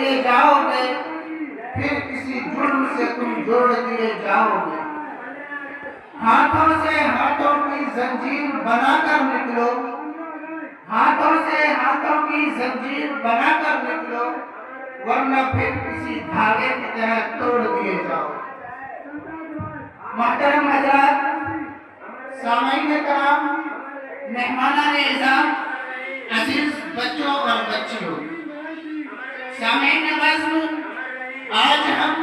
دیے جاؤ گے، پھر کسی جرم سے تم جوڑ دیے جاؤ گے۔ ہاتھوں سے ہاتھوں کی زنجیر بنا کر نکلو، ہاتھوں سے ہاتھوں کی زنجیر بنا کر نکلو، ورنہ پھر کسی دھاگے کی طرح توڑ دیے جاؤ۔ محترم حضرات، سامعین کرام، مہمانان اعزام، عزیز بچوں اور بچیوں، سامعین نواز، آج ہم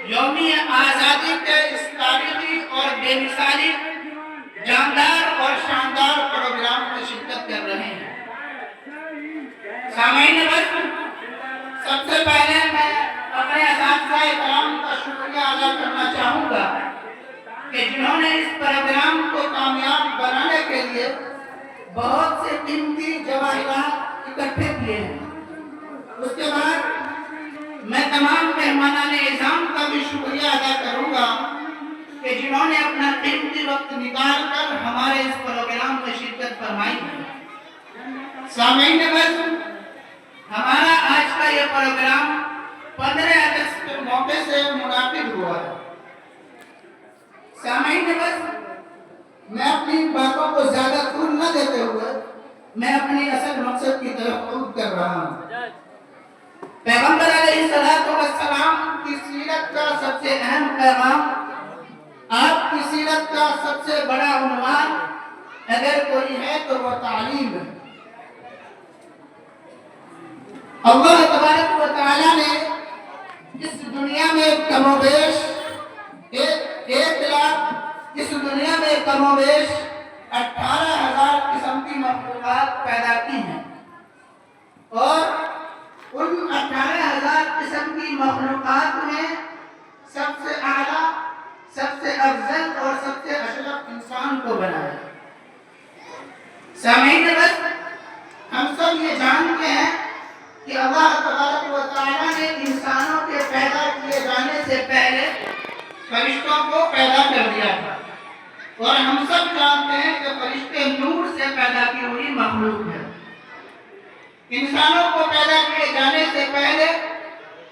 یوم آزادی کے اس تاریخی اور بے مثالی جاندار اور شاندار پروگرام میں شرکت کر رہے ہیں۔ سامعین نواز، سب سے پہلے میں اپنے اساتذہ کرام کا شکریہ ادا کرنا چاہوں گا کہ جنہوں نے اس پروگرام کو کامیاب بنانے کے لیے بہت سے قیمتی جواہرات اکٹھے کیے ہیں۔ اس کے بعد میں تمام مہمانان اعزام کا بھی شکریہ ادا کروں گا کہ جنہوں نے اپنا قیمتی وقت نکال کر ہمارے اس پروگرام میں شرکت فرمائی ہے۔ سامعین نواز، ہمارا آج کا یہ پروگرام 15 اگست کے موقع سے منعقد ہوا ہے۔ سامعین نواز، میں اپنی باتوں کو زیادہ طول نہ دیتے ہوئے میں اپنی اصل مقصد کی طرف خود کر رہا ہوں۔ پیغمبر علیہ السلام کی سیرت کا سب سے اہم پیغام، آپ کی سیرت کا سب سے بڑا عنوان اگر کوئی ہے تو وہ تعلیم ہے۔ اللہ تبارک و تعالیٰ نے اس دنیا میں کم و بیش 18,000 قسم کی مخلوقات پیدا کی ہیں، اور ان 18,000 قسم کی مخلوقات میں سب سے اعلیٰ، سب سے افضل اور سب سے اشرف انسان کو بنایا۔ سامعین نواز، ہم سب یہ جانتے ہیں کہ اللہ تبارک و تعالیٰ نے انسانوں کے پیدا کیے جانے سے پہلے فرشتوں کو پیدا کر دیا تھا، اور ہم سب جانتے ہیں کہ فرشتے نور سے پیدا کی ہوئی مخلوق ہے۔ انسانوں کو پیدا کیے جانے سے پہلے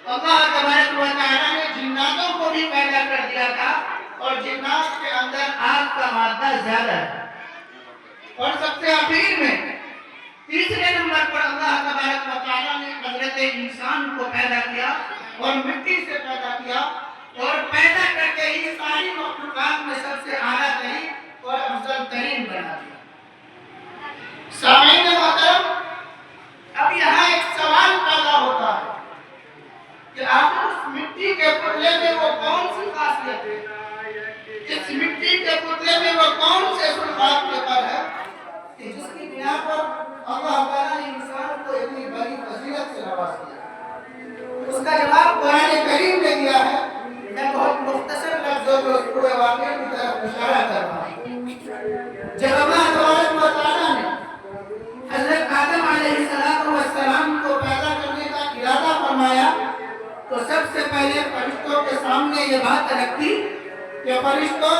اللہ تبارک و تعالیٰ نے جناتوں کو بھی پیدا کر دیا تھا، اور جنات کے اندر آگ کا مادہ زیادہ ہے۔ اور سب سے آخر میں تیسرے نمبر پر اللہ تبارک و تعالیٰ نے حضرت انسان کو پیدا کیا اور مٹی سے پیدا کیا، اور پیدا کر کے ہی ساری مخلوقات میں سب سے اعلیٰ ترین اور افضل ترین بنا دیا۔ سامعین محترم، اب یہاں ایک سوال پیدا ہوتا ہے کہ آخر اس مٹی کے پتلے میں وہ کون سی خاصیت ہے، اس مٹی کے پتلے میں وہ کون سے خاص پیپر ہے کہ جس کی بنا پر اللہ تعالیٰ نے انسان کو اتنی بڑی فضیلت سے نواز دیا۔ اس کا جواب قرآن کریم نے دیا ہے۔ میں بہت مختصر لفظوں میں اس پورے واقعے کی طرف اشارہ کر رہا ہوں۔ جب اللہ تبارک و تعالیٰ نے حضرت آدم علیہ السلام کو پیدا کرنے کا ارادہ فرمایا تو سب سے پہلے فرشتوں کے سامنے یہ بات رکھی کہ فرشتوں،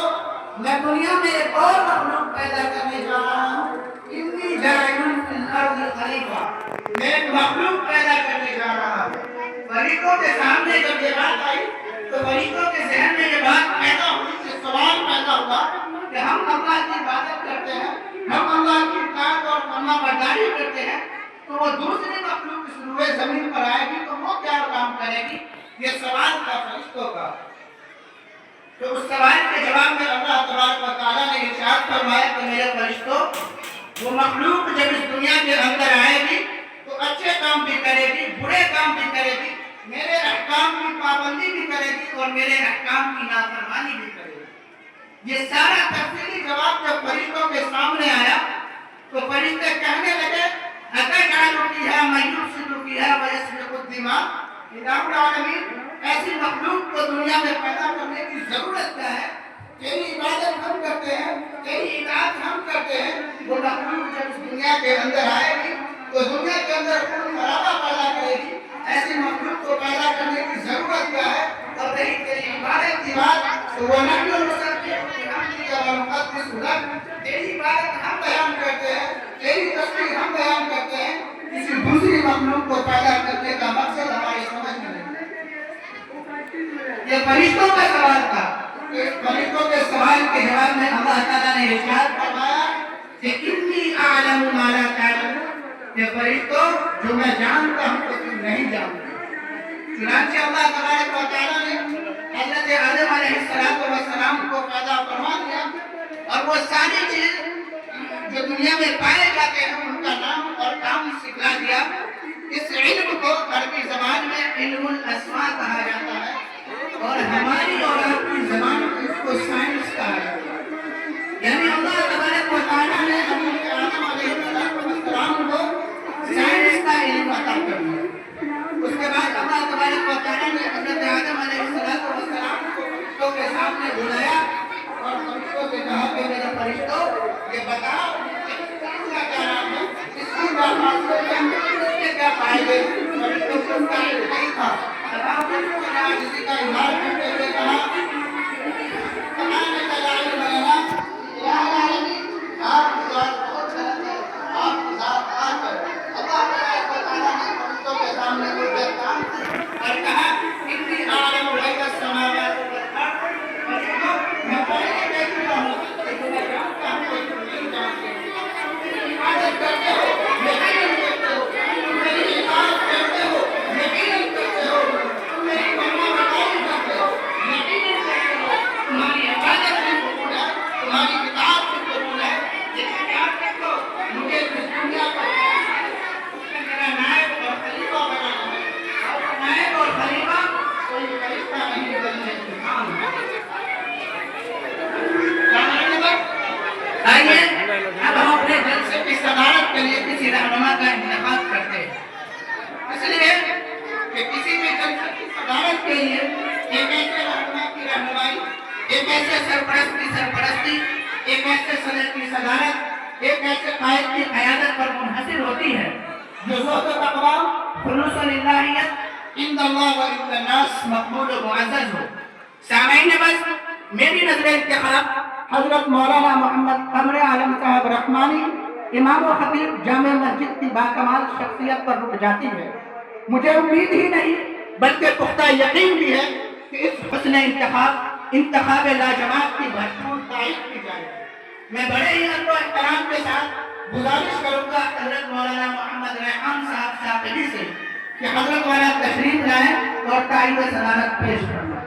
میں دنیا میں ایک اور مخلوق پیدا کرنے جا رہا ہوں، انی جاعل فی الارض خلیفہ، میں ایک مخلوق پیدا کرنے جا رہا ہوں۔ فرشتوں کے سامنے جب یہ بات آئی تو فرشتوں کے ذہن میں یہ بات پیدا ہوئی، یہ سوال پیدا ہوا کہ ہم اللہ کی عبادت کرتے ہیں، ہم اللہ کی اطاعت اور فرما برداری کرتے ہیں، تو وہ دوسری مخلوق اس روئے زمین پر آئے گی تو وہ کیا کام کرے گی؟ یہ سوال تھا فرشتوں کا۔ تو اس سوال کے جواب میں اللہ تبارک و تعالیٰ نے ارشاد فرمایا کہ میرے فرشتوں، وہ مخلوق جب اس دنیا کے اندر آئے گی تو اچھے کام بھی کرے گی، برے کام بھی کرے گی، میرے احکام کی پابندی بھی کرے گی اور میرے احکام کی نافرمانی بھی کرے گی۔ یہ سارا تفصیلی جواب جب فرشتوں کے سامنے آیا تو فرشتے کہنے لگے أَتَجْعَلُ فِيهَا مَن يُفْسِدُ فِيهَا وَيَسْفِكُ الدِّمَاءَ، الہ العالمین، ایسی مخلوق کو دنیا میں پیدا کرنے کی ضرورت کیا ہے؟ تیری عبادت ہم کرتے ہیں، تیری اطاعت ہم کرتے ہیں، وہ مخلوق جب اس دنیا کے اندر آئے گی تو دنیا کے اندر خون خرابہ پیدا کرے گی، ایسی مخلوق کو پیدا کرنے کی ضرورت کیا ہے؟ اور رہی تیری عبادت کی بات تو وہ نبی اور تیری عبادت ہم بیان کرتے ہیں، تیری تصویر ہم بیان کرتے ہیں، کسی دوسری مخلوق کو پیدا کرنے کا مقصد یہ فرشتوں کا سوال تھا. فرشتوں کے سوال کے جواب میں اللہ تعالیٰ نے ارشاد فرمایا کہ انی اعلم ما لا تعلمون، کہ فرشتوں جو میں جانتا ہوں تو تم نہیں جانتے. چنانچہ اللہ تبارک و تعالیٰ نے حضرت آدم علیہ السلام کو پیدا فرما دیا، اور وہ ساری چیز جو دنیا میں پائے جاتے ہیں ان کا نام اور کام سکھلا دیا. اس علم کو عربی زبان میں علم الاسماء کہا جاتا ہے، اور ہماری اور آپ کی زبان میں اس کو سائنس کہا جاتا ہے. یعنی اللہ تبارک و تعالیٰ نے حضرت آدم علیہ السلام کو سائنس کا علم عطا کر دیا. اس کے بعد اللہ تبارک و تعالیٰ نے حضرت آدم علیہ السلام کو فرشتوں کے سامنے بلایا اور فرشتوں سے کہا کہ میرے فرشتوں یہ بتاؤ کا کیا نام ہے، اس کی کیا فائدے. فرشتوں کو اس کا علم نہیں تھا. تمام فرشتوں نے عاجزی کا اظہار کرتے ہوئے کہا آپ کی ذات بہت غلط ہے، آپ کی ذات آج ہے. اللہ تبارک و تعالیٰ نے فرشتوں کے سامنے وہ بیان اور کہا انی اعلم غیب السماوات والارض. فرشتوں میں پہلے کہہ چکا ہوں کہ تمہیں جانتا ہوں کہ تم نہیں جانتے. عبادت کرتے ہو یقیناً کرتے ہو، تم میری عبادت کرتے ہو یقیناً کرتے ہو، تم میری فرما برداری کرتے ہو یقیناً کرتے ہو. تمہاری عبادت بھی قبول ہے، تمہاری کتاب بھی قبول ہے، لیکن یاد رکھو مجھے اس دنیا پر میرا نائب اور خلیفہ بنانا ہے، اور نائب اور خلیفہ کوئی فرشتہ نہیں بلکہ انسان ہے. آئیے اب ہم اپنے جلسے کی صدارت کے لیے کسی رہنما کا انتخاب کرتے ہیں، اس لیے کہ کسی بھی جلسے کی صدارت کے لیے ایک ایسے رہنما کی رہنمائی، ایک ایسے سرپرست کی سرپرستی، ایک ایسے صدر کی صدارت، ایک ایسے قائد کی قیادت پر منحصر ہوتی ہے جو ذوق و تقویٰ، خلوص و للہیت، عند اللہ و عند الناس مقبول و معزز ہو. سامعین بس میری نظر انتخاب حضرت مولانا محمد قمر عالم صاحب رحمانی امام و خطیب جامع مسجد کی باکمال شخصیت پر رک جاتی ہے. مجھے امید ہی نہیں بلکہ پختہ یقین بھی ہے کہ اس حسن انتخاب لاجواب کی بھرپور تعریف کی جائے. میں بڑے ہی ادب و احترام کے ساتھ گزارش کروں گا حضرت مولانا محمد ریحان صاحب شاقلی سے کہ حضرت والا تشریف لائیں اور تعریف صدارت پیش کریں.